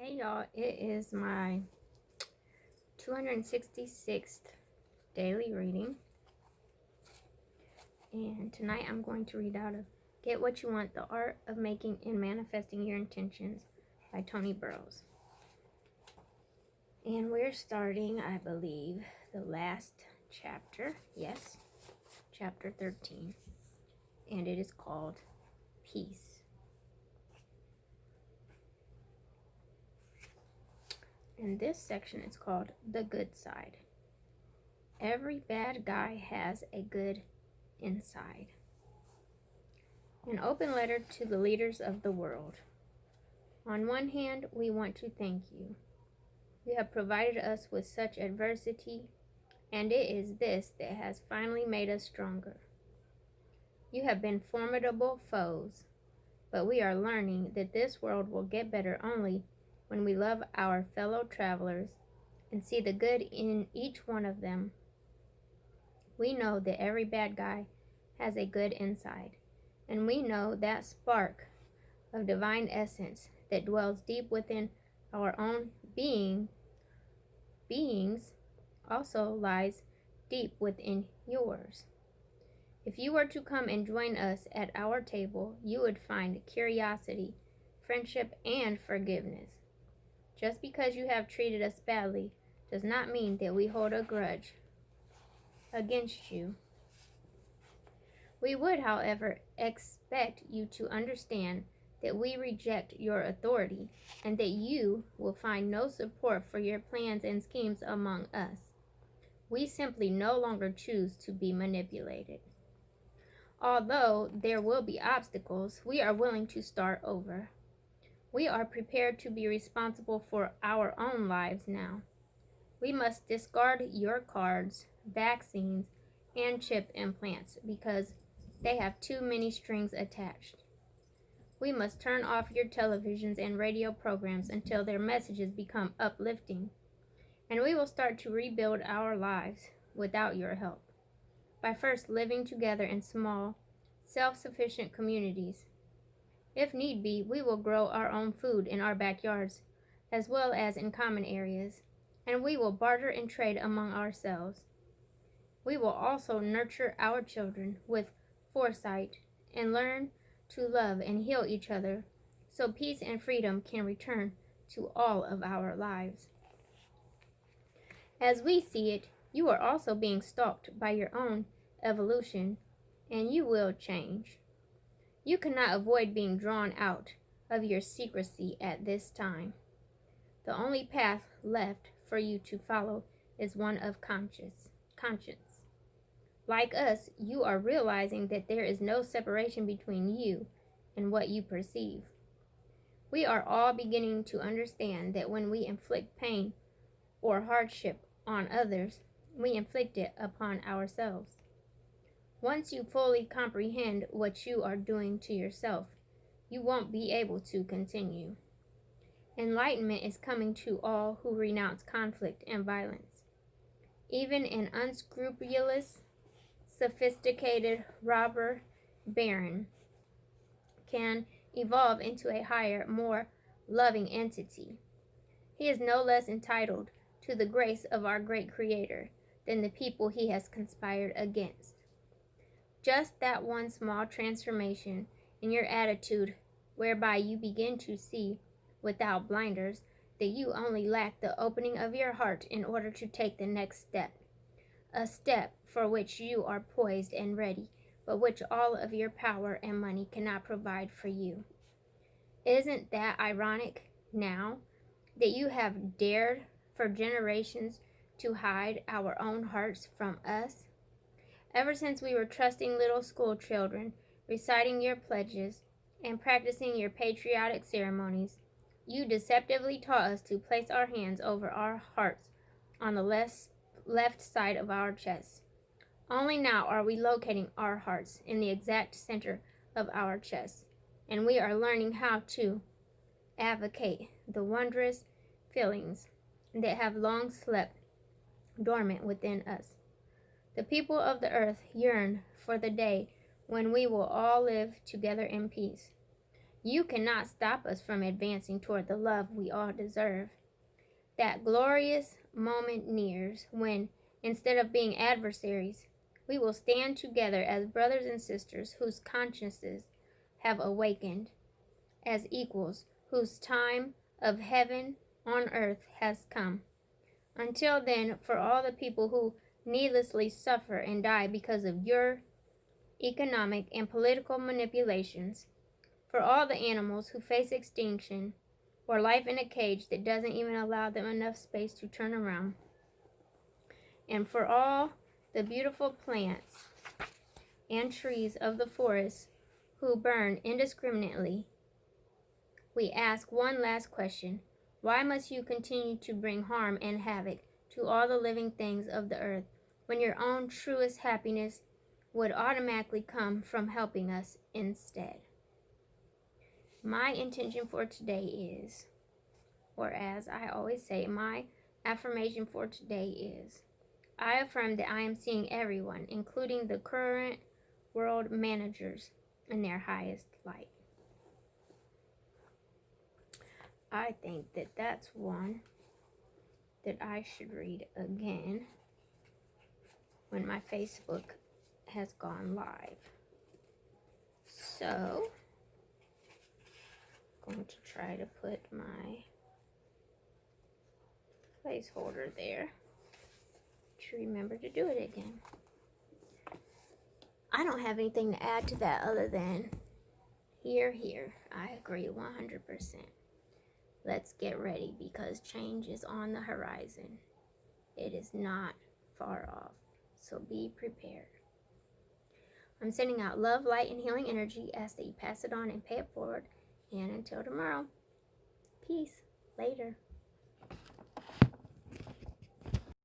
Hey y'all, it is my 266th daily reading, and tonight I'm going to read out of Get What You Want, The Art of Making and Manifesting Your Intentions by Tony Burrows. And we're starting, I believe, the last chapter. Yes, chapter 13. And it is called Peace. And this section is called The Good Side. Every bad guy has a good inside. An open letter to the leaders of the world. On one hand, we want to thank you. You have provided us with such adversity, and it is this that has finally made us stronger. You have been formidable foes, but we are learning that this world will get better only when we love our fellow travelers and see the good in each one of them. We know that every bad guy has a good inside, and we know that spark of divine essence that dwells deep within our own beings also lies deep within yours. If you were to come and join us at our table, you would find curiosity, friendship, and forgiveness. Just because you have treated us badly does not mean that we hold a grudge against you. We would, however, expect you to understand that we reject your authority and that you will find no support for your plans and schemes among us. We simply no longer choose to be manipulated. Although there will be obstacles, we are willing to start over. We are prepared to be responsible for our own lives now. We must discard your cards, vaccines, and chip implants because they have too many strings attached. We must turn off your televisions and radio programs until their messages become uplifting, and we will start to rebuild our lives without your help by first living together in small, self-sufficient communities. If need be, we will grow our own food in our backyards as well as in common areas, and we will barter and trade among ourselves. We will also nurture our children with foresight and learn to love and heal each other so peace and freedom can return to all of our lives. As we see it, you are also being stalked by your own evolution, and you will change. You cannot avoid being drawn out of your secrecy at this time. The only path left for you to follow is one of conscience. Like us, you are realizing that there is no separation between you and what you perceive. We are all beginning to understand that when we inflict pain or hardship on others, we inflict it upon ourselves. Once you fully comprehend what you are doing to yourself, you won't be able to continue. Enlightenment is coming to all who renounce conflict and violence. Even an unscrupulous, sophisticated robber baron can evolve into a higher, more loving entity. He is no less entitled to the grace of our great Creator than the people he has conspired against. Just that one small transformation in your attitude, whereby you begin to see, without blinders, that you only lack the opening of your heart in order to take the next step, a step for which you are poised and ready, but which all of your power and money cannot provide for you. Isn't that ironic now that you have dared for generations to hide our own hearts from us? Ever since we were trusting little school children, reciting your pledges, and practicing your patriotic ceremonies, you deceptively taught us to place our hands over our hearts on the left side of our chests. Only now are we locating our hearts in the exact center of our chests, and we are learning how to advocate the wondrous feelings that have long slept dormant within us. The people of the earth yearn for the day when we will all live together in peace. You cannot stop us from advancing toward the love we all deserve. That glorious moment nears when, instead of being adversaries, we will stand together as brothers and sisters whose consciences have awakened, as equals whose time of heaven on earth has come. Until then, for all the people who needlessly suffer and die because of your economic and political manipulations, for all the animals who face extinction or life in a cage that doesn't even allow them enough space to turn around, and for all the beautiful plants and trees of the forest who burn indiscriminately, we ask one last question. Why must you continue to bring harm and havoc to all the living things of the earth when your own truest happiness would automatically come from helping us instead? My intention for today is, or as I always say, my affirmation for today is, I affirm that I am seeing everyone, including the current world managers, in their highest light. I think that that's one that I should read again when my Facebook has gone live. So, I'm going to try to put my placeholder there to remember to do it again. I don't have anything to add to that other than here. I agree 100%. Let's get ready because change is on the horizon. It is not far off, so be prepared. I'm sending out love, light, and healing energy. Ask that you pass it on and pay it forward. And until tomorrow, peace. Later.